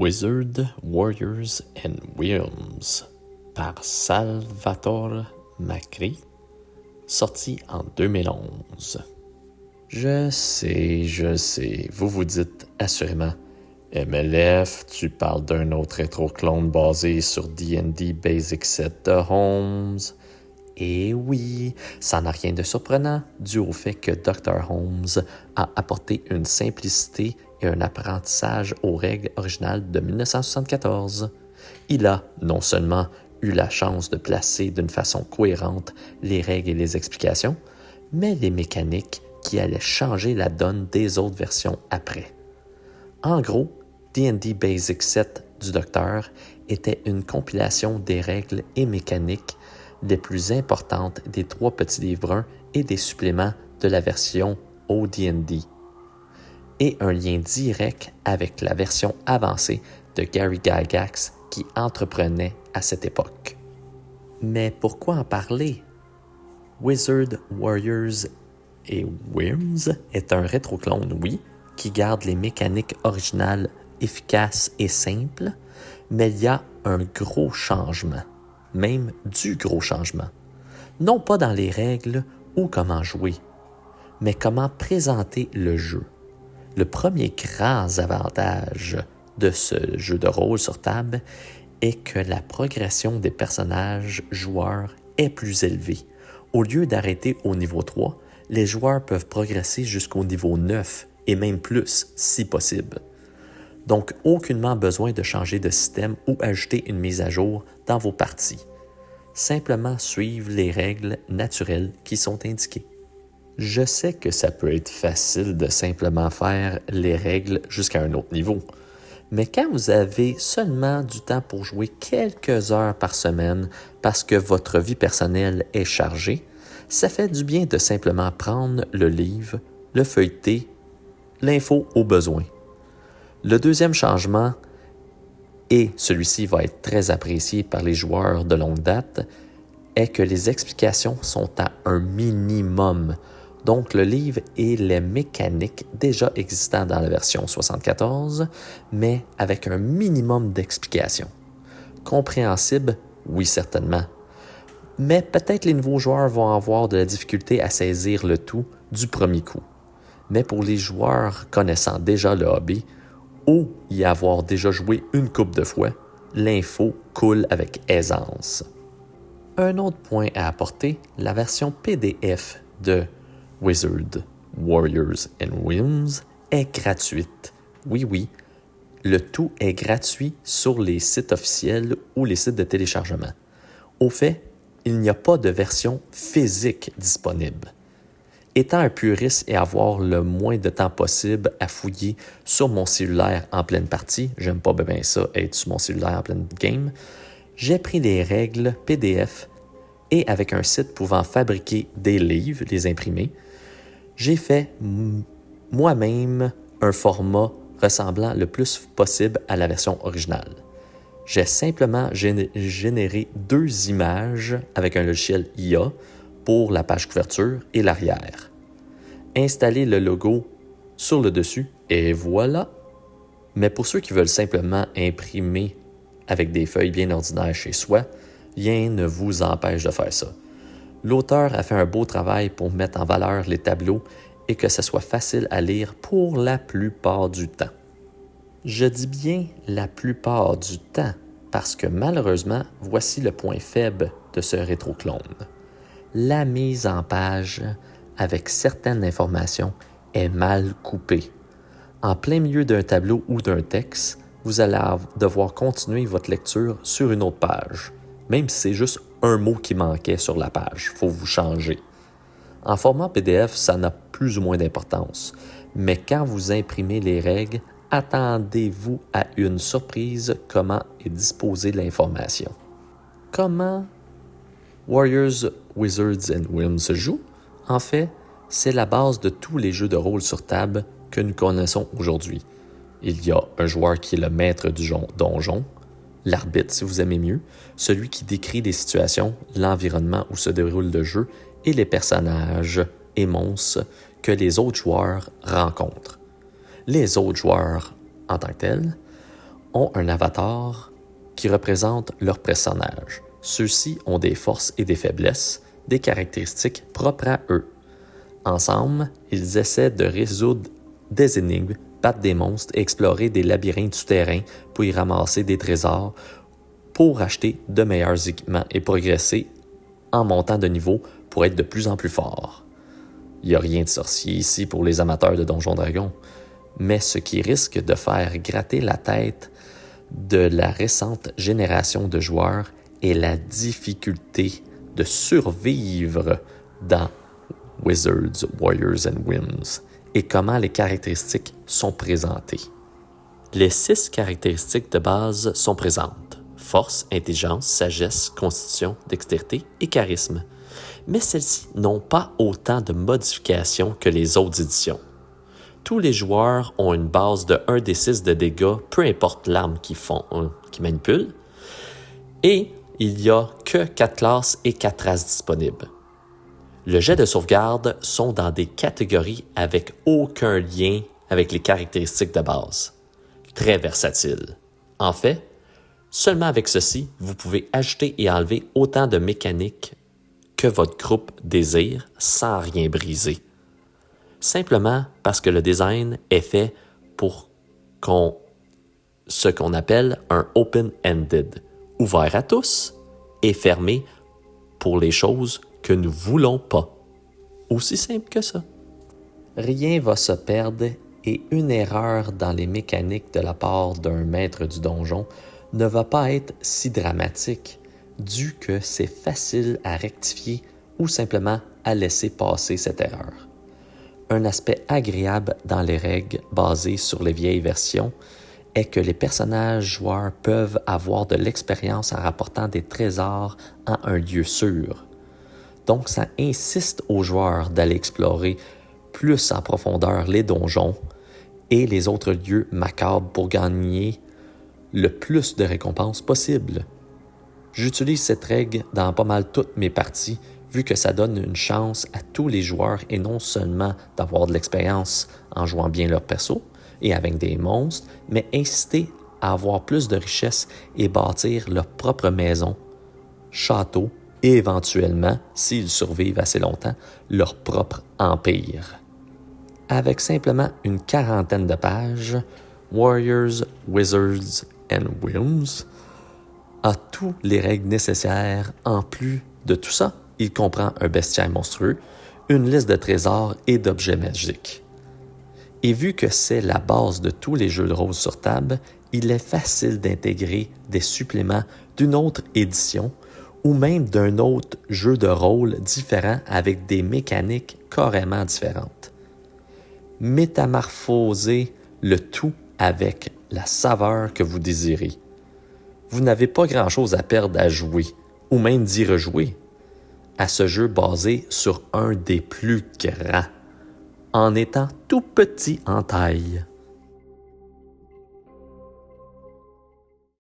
Wizard, Warriors and Realms par Salvatore Macri, sorti en 2011. Je sais, vous vous dites assurément MLF, tu parles d'un autre rétro-clone basé sur D&D Basic Set de Holmes. Et oui, ça n'a rien de surprenant dû au fait que Dr. Holmes a apporté une simplicité et un apprentissage aux règles originales de 1974. Il a non seulement eu la chance de placer d'une façon cohérente les règles et les explications, mais les mécaniques qui allaient changer la donne des autres versions après. En gros, D&D Basic Set du Docteur était une compilation des règles et mécaniques les plus importantes des 3 petits livres bruns et des suppléments de la version OD&D, et un lien direct avec la version avancée de Gary Gygax qui entreprenait à cette époque. Mais pourquoi en parler? Wizard, Warriors et Worms est un rétroclone, oui, qui garde les mécaniques originales efficaces et simples, mais il y a un gros changement. Même du gros changement. Non pas dans les règles ou comment jouer, mais comment présenter le jeu. Le premier grand avantage de ce jeu de rôle sur table est que la progression des personnages joueurs est plus élevée. Au lieu d'arrêter au niveau 3, les joueurs peuvent progresser jusqu'au niveau 9 et même plus si possible. Donc, aucunement besoin de changer de système ou ajouter une mise à jour dans vos parties. Simplement suivre les règles naturelles qui sont indiquées. Je sais que ça peut être facile de simplement faire les règles jusqu'à un autre niveau, mais quand vous avez seulement du temps pour jouer quelques heures par semaine parce que votre vie personnelle est chargée, ça fait du bien de simplement prendre le livre, le feuilleter, l'info au besoin. Le deuxième changement, et celui-ci va être très apprécié par les joueurs de longue date, est que les explications sont à un minimum. Donc le livre et les mécaniques déjà existants dans la version 74, mais avec un minimum d'explications. Compréhensible? Oui, certainement. Mais peut-être les nouveaux joueurs vont avoir de la difficulté à saisir le tout du premier coup. Mais pour les joueurs connaissant déjà le hobby, ou y avoir déjà joué une couple de fois, l'info coule avec aisance. Un autre point à apporter, la version PDF de Wizard, Warriors and Realms est gratuite. Oui, le tout est gratuit sur les sites officiels ou les sites de téléchargement. Au fait, il n'y a pas de version physique disponible. Étant un puriste et avoir le moins de temps possible à fouiller sur mon cellulaire en pleine partie, j'aime pas bien ça être sur mon cellulaire en pleine game, j'ai pris les règles PDF et avec un site pouvant fabriquer des livres, les imprimer, j'ai fait moi-même un format ressemblant le plus possible à la version originale. J'ai simplement généré 2 images avec un logiciel IA pour la page couverture et l'arrière. Installer le logo sur le dessus et voilà. Mais pour ceux qui veulent simplement imprimer avec des feuilles bien ordinaires chez soi, rien ne vous empêche de faire ça. L'auteur a fait un beau travail pour mettre en valeur les tableaux et que ce soit facile à lire pour la plupart du temps. Je dis bien la plupart du temps parce que malheureusement, voici le point faible de ce rétroclone. La mise en page avec certaines informations est mal coupée. En plein milieu d'un tableau ou d'un texte, vous allez devoir continuer votre lecture sur une autre page, même si c'est juste un mot qui manquait sur la page, il faut vous changer. En format PDF, ça n'a plus ou moins d'importance, mais quand vous imprimez les règles, attendez-vous à une surprise comment est disposée l'information. Comment Warriors, Wizards and Realms se joue? En fait, c'est la base de tous les jeux de rôle sur table que nous connaissons aujourd'hui. Il y a un joueur qui est le maître du donjon, l'arbitre si vous aimez mieux, celui qui décrit les situations, l'environnement où se déroule le jeu et les personnages et monstres que les autres joueurs rencontrent. Les autres joueurs, en tant que tels, ont un avatar qui représente leur personnage. Ceux-ci ont des forces et des faiblesses, des caractéristiques propres à eux. Ensemble, ils essaient de résoudre des énigmes, battre des monstres et explorer des labyrinthes souterrains pour y ramasser des trésors, pour acheter de meilleurs équipements et progresser en montant de niveau pour être de plus en plus fort. Il n'y a rien de sorcier ici pour les amateurs de Donjons Dragons, mais ce qui risque de faire gratter la tête de la récente génération de joueurs est la difficulté de survivre dans Wizards, Warriors and Whims et comment les caractéristiques sont présentées. Les 6 caractéristiques de base sont présentes: force, intelligence, sagesse, constitution, dextérité et charisme. Mais celles-ci n'ont pas autant de modifications que les autres éditions. Tous les joueurs ont une base de 1d6 de dégâts, peu importe l'arme qu'ils manipulent, et il n'y a que 4 classes et 4 races disponibles. Le jet de sauvegarde sont dans des catégories avec aucun lien avec les caractéristiques de base. Très versatile. En fait, seulement avec ceci, vous pouvez ajouter et enlever autant de mécaniques que votre groupe désire sans rien briser. Simplement parce que le design est fait pour ce qu'on appelle un open-ended, ouvert à tous et fermé pour les choses que nous voulons pas. Aussi simple que ça. Rien va se perdre et une erreur dans les mécaniques de la part d'un maître du donjon ne va pas être si dramatique, dû que c'est facile à rectifier ou simplement à laisser passer cette erreur. Un aspect agréable dans les règles basées sur les vieilles versions est que les personnages joueurs peuvent avoir de l'expérience en rapportant des trésors à un lieu sûr. Donc ça insiste aux joueurs d'aller explorer plus en profondeur les donjons et les autres lieux macabres pour gagner le plus de récompenses possible. J'utilise cette règle dans pas mal toutes mes parties, vu que ça donne une chance à tous les joueurs et non seulement d'avoir de l'expérience en jouant bien leur perso et avec des monstres, mais inciter à avoir plus de richesse et bâtir leur propre maison, château et éventuellement, s'ils survivent assez longtemps, leur propre empire. Avec simplement une 40aine de pages, Warriors, Wizards and Whims a toutes les règles nécessaires. En plus de tout ça, il comprend un bestiaire monstrueux, une liste de trésors et d'objets magiques. Et vu que c'est la base de tous les jeux de rôle sur table, il est facile d'intégrer des suppléments d'une autre édition ou même d'un autre jeu de rôle différent avec des mécaniques carrément différentes. Métamorphosez le tout avec la saveur que vous désirez. Vous n'avez pas grand-chose à perdre à jouer, ou même d'y rejouer, à ce jeu basé sur un des plus grands, en étant tout petit en taille.